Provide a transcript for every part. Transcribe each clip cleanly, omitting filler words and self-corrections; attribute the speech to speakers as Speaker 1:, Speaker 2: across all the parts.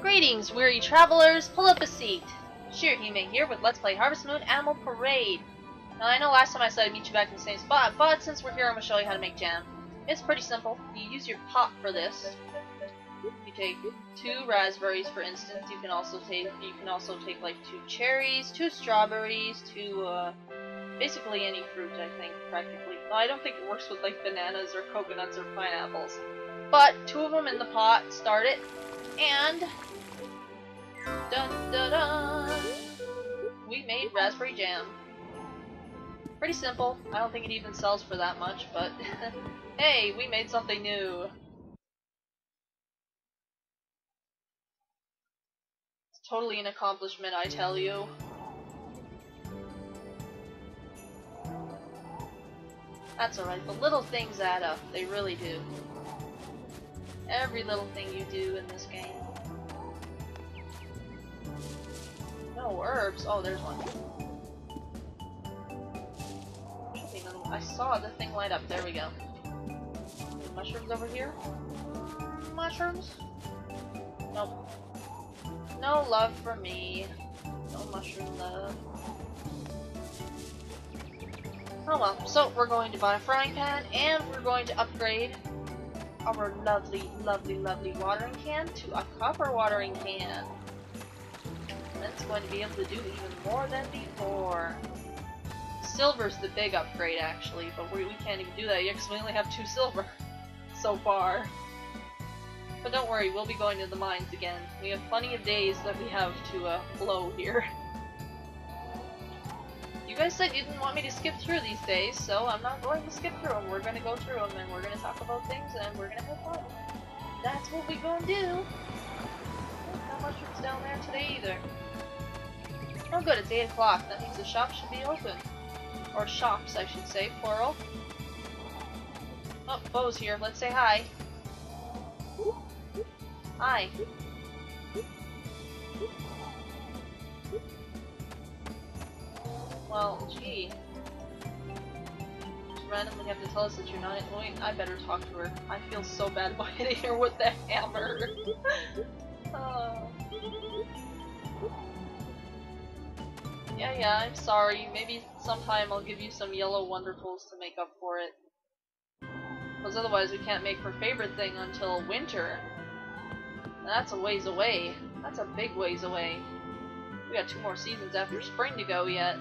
Speaker 1: Greetings, weary travelers. Pull up a seat. Shirahime here with Let's Play Harvest Moon Animal Parade. Now, I know last time I said I'd meet you back in the same spot, but since we're here, I'm going to show you how to make jam. It's pretty simple. You use your pot for this. You take 2 raspberries, for instance. You can also take like 2 cherries, 2 strawberries, 2 basically any fruit, I think, practically. No, I don't think it works with like bananas or coconuts or pineapples. But 2 of them in the pot, start it, and dun dun dun! We made raspberry jam. Pretty simple. I don't think it even sells for that much, but hey, we made something new. It's totally an accomplishment, I tell you. That's alright, the little things add up. They really do. Every little thing you do in this game. No herbs. Oh, there's one. I saw the thing light up. There we go. Mushrooms over here? Mushrooms? Nope. No love for me. No mushroom love. Oh well. So we're going to buy a frying pan and we're going to upgrade our lovely, lovely, lovely watering can to a copper watering can. And it's going to be able to do even more than before. Silver's the big upgrade, actually, but we can't even do that yet because we only have 2 silver so far. But don't worry, we'll be going to the mines again. We have plenty of days that we have to blow here. You guys said you didn't want me to skip through these days, so I'm not going to skip through them. We're going to go through them and we're going to talk about things and we're going to have fun. That's what we're going to do. No mushrooms down there today either. Oh good, it's 8 o'clock. That means the shop should be open. Or shops, I should say, plural. Oh, Bo's here. Let's say hi. Hi. Well, gee. Just randomly have to tell us that you're not annoying. I better talk to her. I feel so bad about hitting her with the hammer. Yeah, I'm sorry. Maybe sometime I'll give you some yellow wonderfuls to make up for it. Because otherwise we can't make her favorite thing until winter. And that's a ways away. That's a big ways away. We got 2 more seasons after spring to go yet.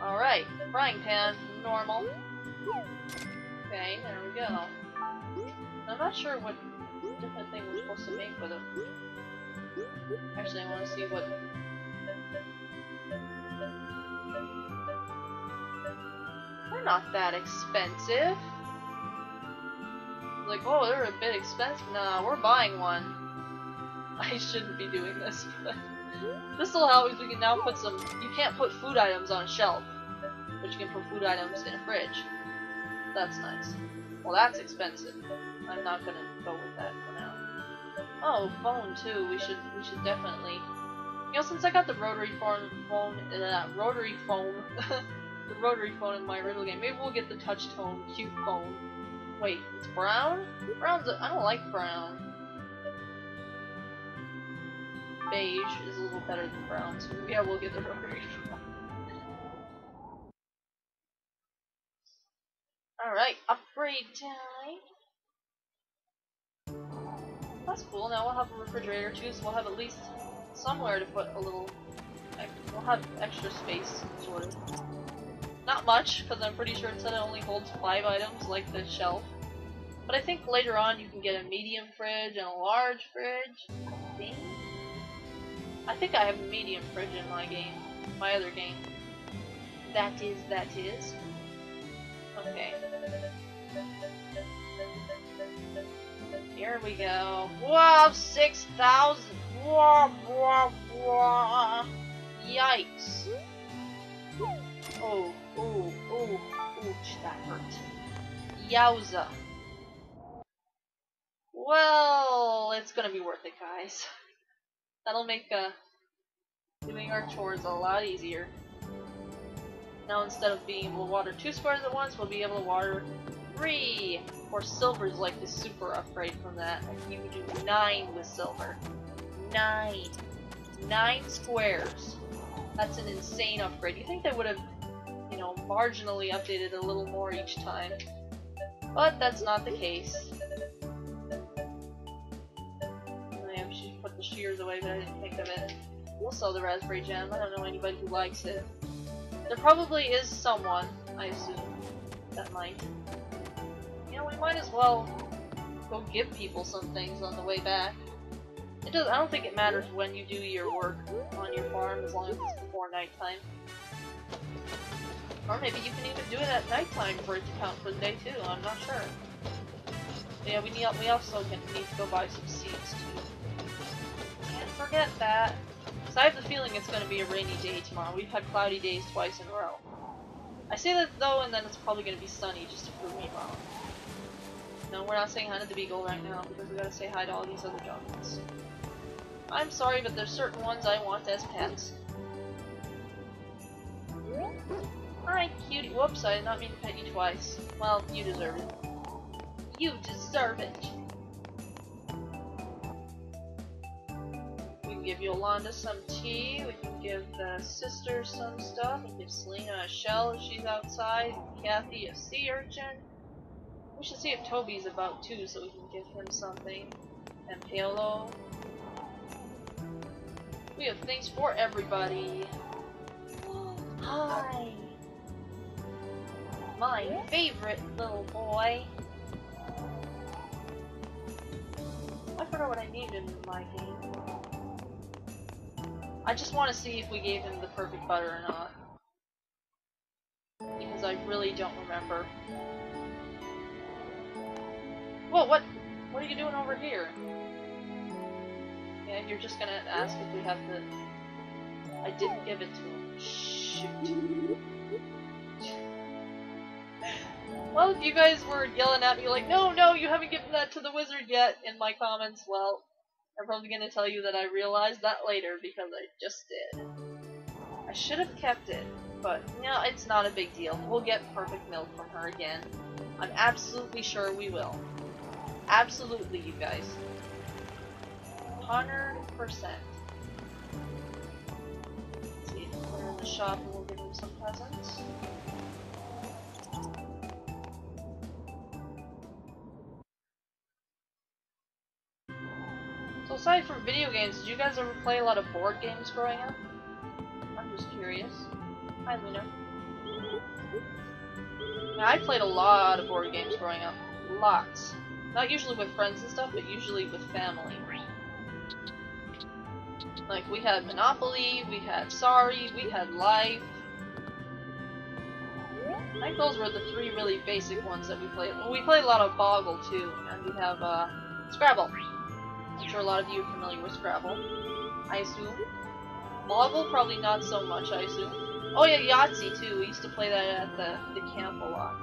Speaker 1: Alright, frying pan, normal. Okay, there we go. I'm not sure what different thing we're supposed to make with it. Actually, I want to see what... They're not that expensive. Like, oh, they're a bit expensive. Nah, we're buying one. I shouldn't be doing this, but this will help if we can now put some... You can't put food items on a shelf, but you can put food items in a fridge. That's nice. Well, that's expensive. I'm not gonna go with that for now. Oh, phone too. We should definitely... You know, since I got the rotary phone, the rotary phone in my original game, maybe we'll get the touch tone cute phone. Wait, it's brown? I don't like brown. Beige is a little better than brown, so yeah, we'll get the rotary phone. Alright, upgrade time. That's cool, now we'll have a refrigerator too, so we'll have at least somewhere to put a little... We'll have extra space, sort of. Not much, because I'm pretty sure it said it only holds 5 items, like the shelf. But I think later on you can get a medium fridge and a large fridge, I think I have a medium fridge in my game. My other game. That is. Okay. Here we go. Wow, 6,000! Wah. Yikes. Ouch, that hurt. Yowza. Well, it's gonna be worth it, guys. That'll make doing our chores a lot easier. Now instead of being able to water 2 squares at once, we'll be able to water 3. course, silver is like the super upgrade from that. You can do 9 with silver. 9. 9 squares. That's an insane upgrade. You think they would have, you know, marginally updated a little more each time. But that's not the case. I should put the shears away, but I didn't think of it. We'll sell the raspberry jam. I don't know anybody who likes it. There probably is someone, I assume, that might. You know, we might as well go give people some things on the way back. I don't think it matters when you do your work on your farm, as long as it's before nighttime. Or maybe you can even do it at nighttime for it to count for the day too, I'm not sure. But yeah, we also need to go buy some seeds too. Can't forget that. So I have the feeling it's going to be a rainy day tomorrow. We've had cloudy days twice in a row. I say that though, and then it's probably going to be sunny just to prove me wrong. No, we're not saying hi to the beagle right now because we gotta say hi to all these other dogs. I'm sorry, but there's certain ones I want as pets. Hi, cutie. Whoops, I did not mean to pet you twice. Well, you deserve it. You deserve it. We can give Yolanda some tea. We can give the sister some stuff. We can give Selena a shell if she's outside. Kathy a sea urchin. We should see if Toby's about too, so we can give him something. And Paolo. We have things for everybody. Hi! My favorite little boy. I forgot what I named him in my game. I just want to see if we gave him the perfect butter or not. Because I really don't remember. Whoa, what are you doing over here? Yeah, you're just gonna ask if we have the... I didn't give it to him. Shoot. Well, if you guys were yelling at me like, no, you haven't given that to the wizard yet in my comments, well, I'm probably gonna tell you that I realized that later because I just did. I should have kept it, but no, it's not a big deal. We'll get perfect milk from her again. I'm absolutely sure we will. Absolutely, you guys. 100%. Let's see, we're in the shop and we'll give him some presents. So aside from video games, did you guys ever play a lot of board games growing up? I'm just curious. Hi, Luna. Now, I played a lot of board games growing up. Lots. Not usually with friends and stuff, but usually with family. Like, we had Monopoly, we had Sorry, we had Life. I think those were the 3 really basic ones that we played. Well, we played a lot of Boggle, too, and we have, Scrabble. I'm sure a lot of you are familiar with Scrabble, I assume. Boggle, probably not so much, I assume. Oh yeah, Yahtzee, too. We used to play that at the camp a lot.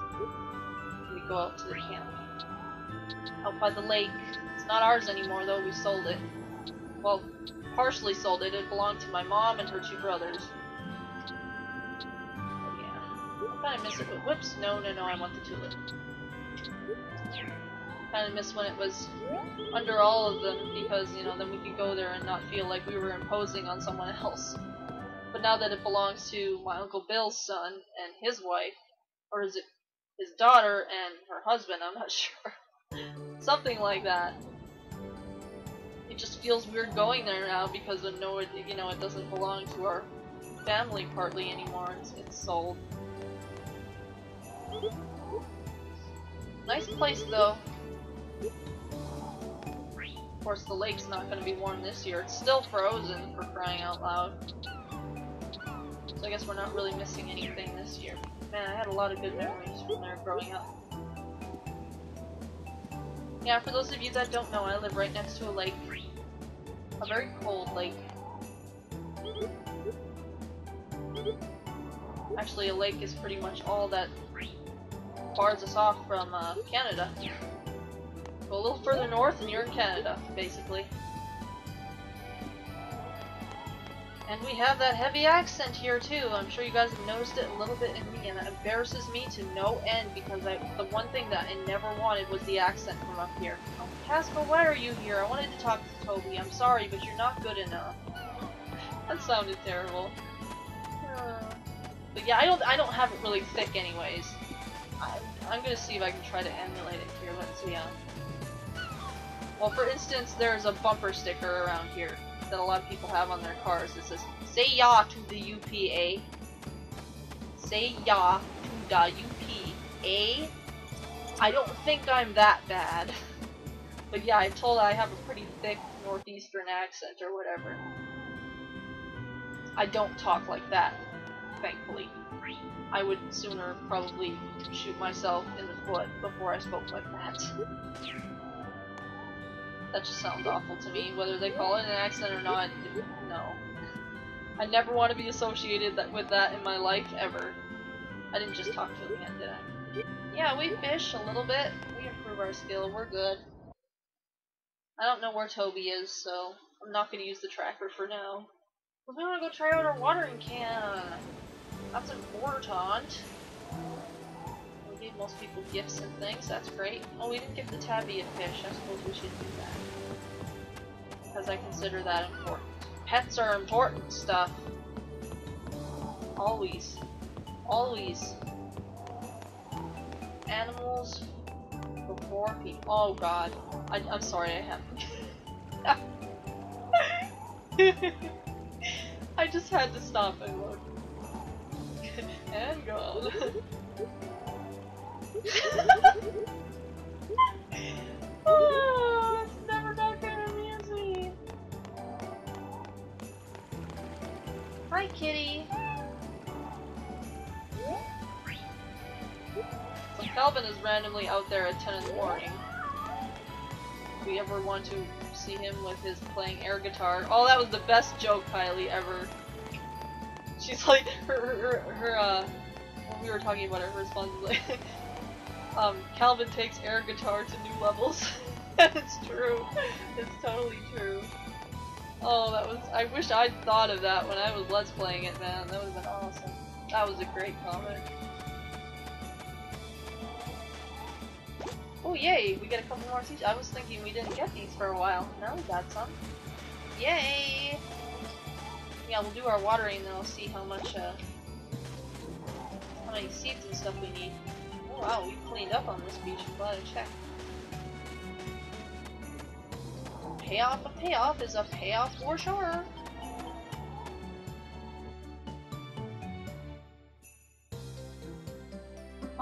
Speaker 1: We'd go out to the camp. Out by the lake. It's not ours anymore, though. We sold it. Well, partially sold it. It belonged to my mom and her 2 brothers. But yeah. I kinda miss it, but whoops, no, I want the tulip. Kinda miss when it was under all of them, because, you know, then we could go there and not feel like we were imposing on someone else. But now that it belongs to my Uncle Bill's son and his wife, or is it his daughter and her husband, I'm not sure. Something like that. It just feels weird going there now because I know it, you know, it doesn't belong to our family partly anymore. It's sold. Nice place though. Of course, the lake's not going to be warm this year. It's still frozen, for crying out loud. So I guess we're not really missing anything this year. Man, I had a lot of good memories from there growing up. Yeah, for those of you that don't know, I live right next to a lake. A very cold lake. Actually, a lake is pretty much all that bars us off from Canada. Go a little further north and you're in Canada, basically. And we have that heavy accent here too. I'm sure you guys have noticed it a little bit in me, and it embarrasses me to no end because the one thing that I never wanted was the accent from up here. Oh, Casper, why are you here? I wanted to talk to Toby. I'm sorry, but you're not good enough. That sounded terrible. But yeah, I don't have it really thick anyways. I'm gonna see if I can try to emulate it here. Let's see. Well, for instance, there's a bumper sticker around here that a lot of people have on their cars that says, "Say ya to the UPA." Say ya to the UPA. I don't think I'm that bad. But yeah, I'm told I have a pretty thick northeastern accent or whatever. I don't talk like that, thankfully. I would sooner probably shoot myself in the foot before I spoke like that. That just sounds awful to me, whether they call it an accent or not, no. I never want to be associated with that in my life, ever. I didn't just talk to him yet, did I? Yeah, we fish a little bit. We improve our skill, we're good. I don't know where Toby is, so I'm not going to use the tracker for now. We're going to go try out our watering can. That's important. We gave most people gifts and things, that's great. Oh, we didn't give the tabby a fish, I suppose we should do that. Because I consider that important. Pets are important stuff. Always. Always. Animals before people. Oh god. I'm sorry, I have I just had to stop and look. And gone. Oh, it's never not gonna amuse me. Hi, kitty. So Calvin is randomly out there at 10 in the morning. If we ever want to see him with his playing air guitar. Oh, that was the best joke, Kylie, ever. She's like, when we were talking about her response was like, Calvin takes air guitar to new levels. It's true. It's totally true. Oh, that was, I wish I'd thought of that when I was Let's Playing it, man. That would have been awesome. That was a great comment. Oh, yay! We get a couple more seeds. I was thinking we didn't get these for a while. Now we got some. Yay! Yeah, we'll do our watering and I'll see how much, how many seeds and stuff we need. Oh wow, we cleaned up on this beach. I'm glad I checked. A payoff is a payoff for sure.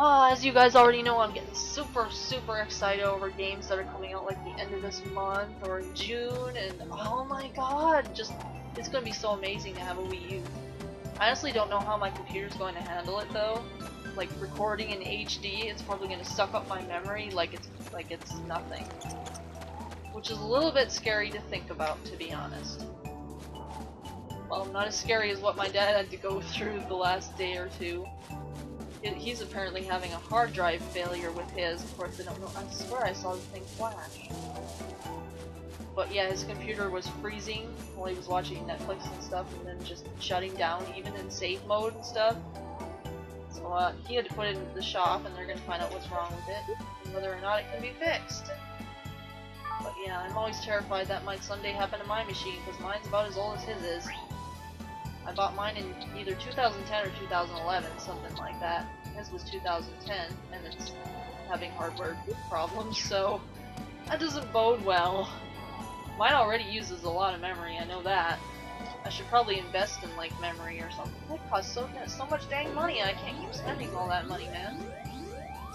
Speaker 1: As you guys already know, I'm getting super excited over games that are coming out like the end of this month or in June, and oh my god, just it's gonna be so amazing to have a Wii U. I honestly don't know how my computer's going to handle it though. Like recording in HD, it's probably gonna suck up my memory like it's nothing. Which is a little bit scary to think about, to be honest. Well, not as scary as what my dad had to go through the last day or two. He's apparently having a hard drive failure with his. Of course, I don't know. I swear I saw the thing flash. But yeah, his computer was freezing while he was watching Netflix and stuff, and then just shutting down even in save mode and stuff. So he had to put it into the shop, and they're going to find out what's wrong with it, and whether or not it can be fixed. But yeah, I'm always terrified that might someday happen to my machine, because mine's about as old as his is. I bought mine in either 2010 or 2011, something like that. His was 2010, and it's having hardware problems, so that doesn't bode well. Mine already uses a lot of memory, I know that. I should probably invest in, like, memory or something. It costs so much dang money, I can't keep spending all that money, man.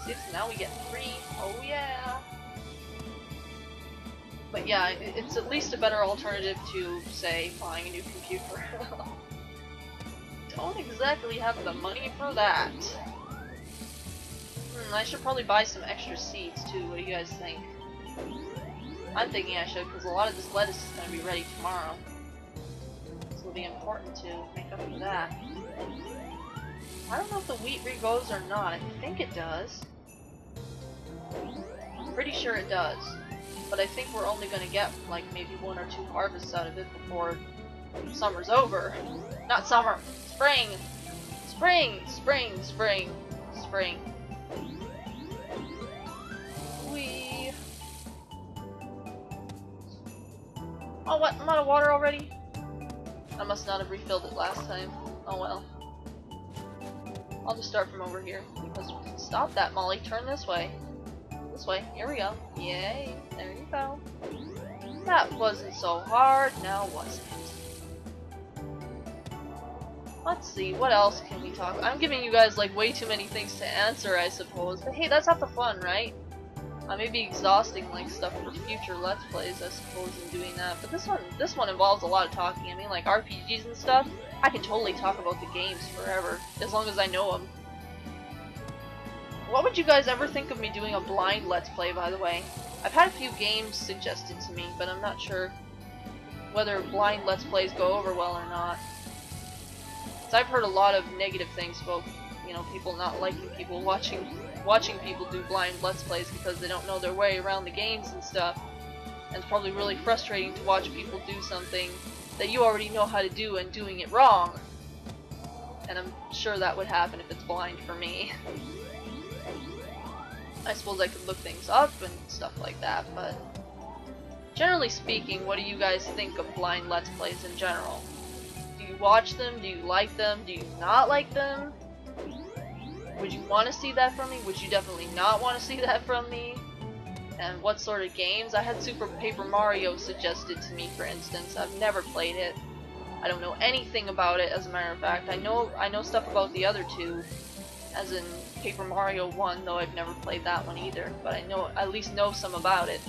Speaker 1: See, so now we get free. Oh yeah! But yeah, it's at least a better alternative to, say, buying a new computer. Don't exactly have the money for that. I should probably buy some extra seeds too. What do you guys think? I'm thinking I should, because a lot of this lettuce is going to be ready tomorrow. So it'll be important to make up for that. I don't know if the wheat regrows or not. I think it does. I'm pretty sure it does. But I think we're only going to get like maybe 1 or 2 harvests out of it before Summer's over. Not summer. Spring. Spring. Spring. Spring. Spring. Whee. Oh, what? I'm out of water already? I must not have refilled it last time. Oh well. I'll just start from over here. Because stop that, Molly. Turn this way. This way. Here we go. Yay. There you go. That wasn't so hard. Now was it? Let's see. What else can we talk about? I'm giving you guys like way too many things to answer, I suppose. But hey, that's half the fun, right? I may be exhausting like stuff for future Let's Plays, I suppose, in doing that. But this one involves a lot of talking. I mean, like RPGs and stuff. I can totally talk about the games forever, as long as I know them. What would you guys ever think of me doing a blind Let's Play, by the way? I've had a few games suggested to me, but I'm not sure whether blind Let's Plays go over well or not. So I've heard a lot of negative things about, you know, people not liking people watching people do blind Let's Plays because they don't know their way around the games and stuff. And it's probably really frustrating to watch people do something that you already know how to do and doing it wrong. And I'm sure that would happen if it's blind for me. I suppose I could look things up and stuff like that, but generally speaking, what do you guys think of blind Let's Plays in general? Do you watch them? Do you like them? Do you not like them? Would you want to see that from me? Would you definitely not want to see that from me? And what sort of games? I had Super Paper Mario suggested to me, for instance. I've never played it. I don't know anything about it, as a matter of fact. I know stuff about the other two, as in Paper Mario 1, though I've never played that one either. But I at least know some about it.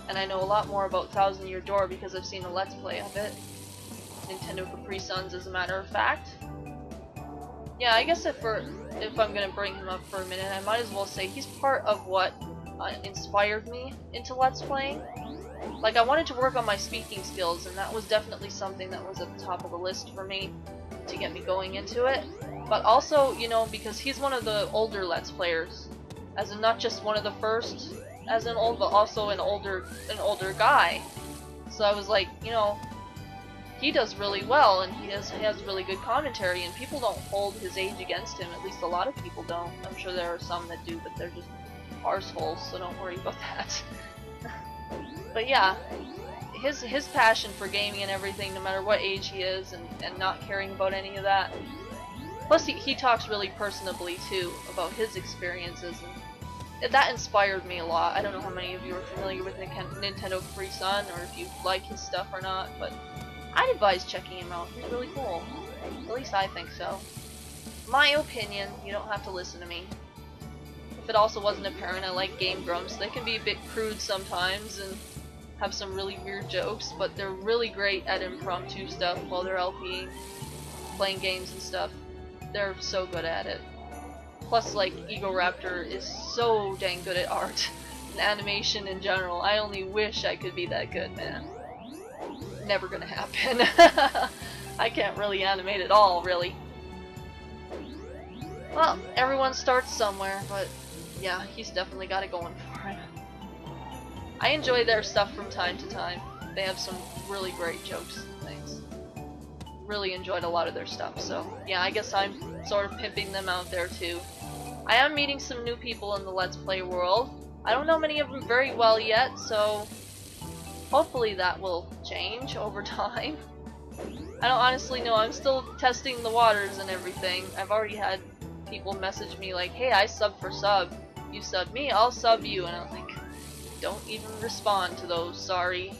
Speaker 1: And I know a lot more about Thousand Year Door because I've seen a Let's Play of it. Nintendo Capri Suns, as a matter of fact. Yeah, I guess if I'm gonna bring him up for a minute, I might as well say he's part of what inspired me into Let's Playing. Like, I wanted to work on my speaking skills, and that was definitely something that was at the top of the list for me to get me going into it. But also, you know, because he's one of the older Let's Players, as in not just one of the first, as an old, but also an older guy. So I was like, you know, he does really well, and he has really good commentary, and people don't hold his age against him. At least a lot of people don't. I'm sure there are some that do, but they're just arseholes, so don't worry about that. But yeah, his passion for gaming and everything, no matter what age he is, and not caring about any of that. Plus, he talks really personably too about his experiences, and that inspired me a lot. I don't know how many of you are familiar with Nintendo Capri Sun, or if you like his stuff or not, but I'd advise checking him out. He's really cool. At least I think so. My opinion, you don't have to listen to me. If it also wasn't apparent, I like Game Grumps. They can be a bit crude sometimes and have some really weird jokes, but they're really great at impromptu stuff while they're LPing, playing games and stuff. They're so good at it. Plus, like, Egoraptor is so dang good at art and animation in general. I only wish I could be that good, man. Never gonna happen. I can't really animate at all, really. Well, everyone starts somewhere, but yeah, he's definitely got it going for him. I enjoy their stuff from time to time. They have some really great jokes and things. Really enjoyed a lot of their stuff, so yeah, I guess I'm sort of pimping them out there too. I am meeting some new people in the Let's Play world. I don't know many of them very well yet, so hopefully that will change over time. I don't honestly know. I'm still testing the waters and everything. I've already had people message me like, hey, I sub for sub. You sub me, I'll sub you. And I'm like, don't even respond to those, sorry.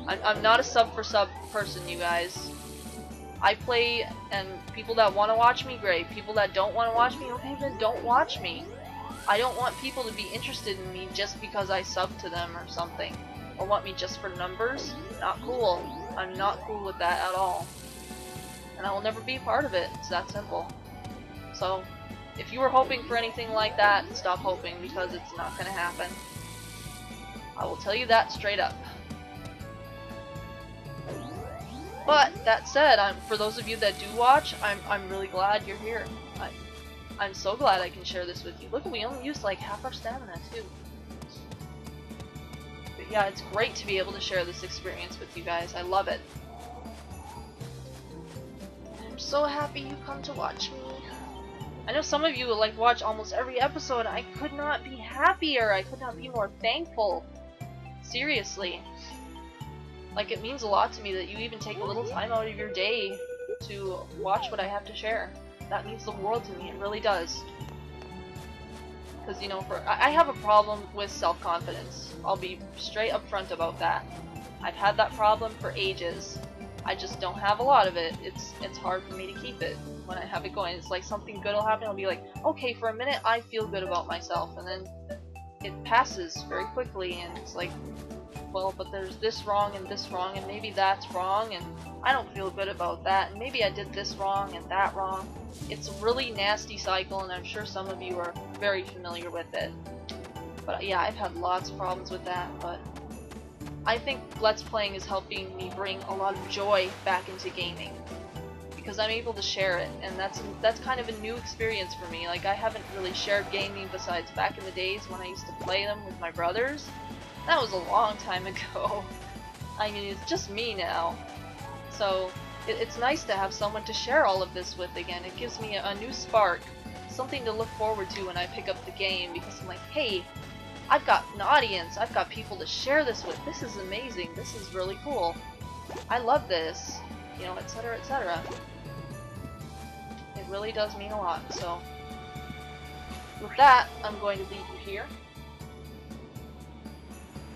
Speaker 1: I'm not a sub for sub person, you guys. I play, and people that want to watch me, great. People that don't want to watch me, okay, then don't watch me. I don't want people to be interested in me just because I sub to them or something. Or want me just for numbers. Not cool. I'm not cool with that at all. And I will never be part of it. It's that simple. So, if you were hoping for anything like that, stop hoping, because it's not going to happen. I will tell you that straight up. But, that said, for those of you that do watch, I'm really glad you're here. I'm so glad I can share this with you. Look, we only used like half our stamina, too. But yeah, it's great to be able to share this experience with you guys. I love it. I'm so happy you come to watch me. I know some of you will like watch almost every episode. I could not be happier. I could not be more thankful. Seriously. Like, it means a lot to me that you even take a little time out of your day to watch what I have to share. That means the world to me. It really does. Because, you know, I have a problem with self-confidence. I'll be straight up front about that. I've had that problem for ages. I just don't have a lot of it. It's hard for me to keep it when I have it going. It's like something good will happen. I'll be like, okay, for a minute I feel good about myself, and then it passes very quickly, and it's like, well, but there's this wrong, and maybe that's wrong, and I don't feel good about that, and maybe I did this wrong and that wrong. It's a really nasty cycle, and I'm sure some of you are very familiar with it. But yeah, I've had lots of problems with that, but I think Let's Playing is helping me bring a lot of joy back into gaming. Because I'm able to share it, and that's kind of a new experience for me. Like, I haven't really shared gaming besides back in the days when I used to play them with my brothers. That was a long time ago. I mean, it's just me now. So, it's nice to have someone to share all of this with again. It gives me a new spark, something to look forward to when I pick up the game, because I'm like, hey, I've got an audience, I've got people to share this with, this is amazing, this is really cool, I love this, you know, etc, etc. It really does mean a lot, so with that, I'm going to leave you here.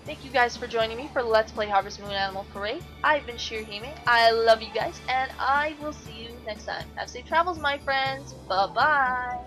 Speaker 1: Thank you guys for joining me for Let's Play Harvest Moon Animal Parade. I've been Shirihime, I love you guys, and I will see you next time. Have safe travels, my friends, bye-bye!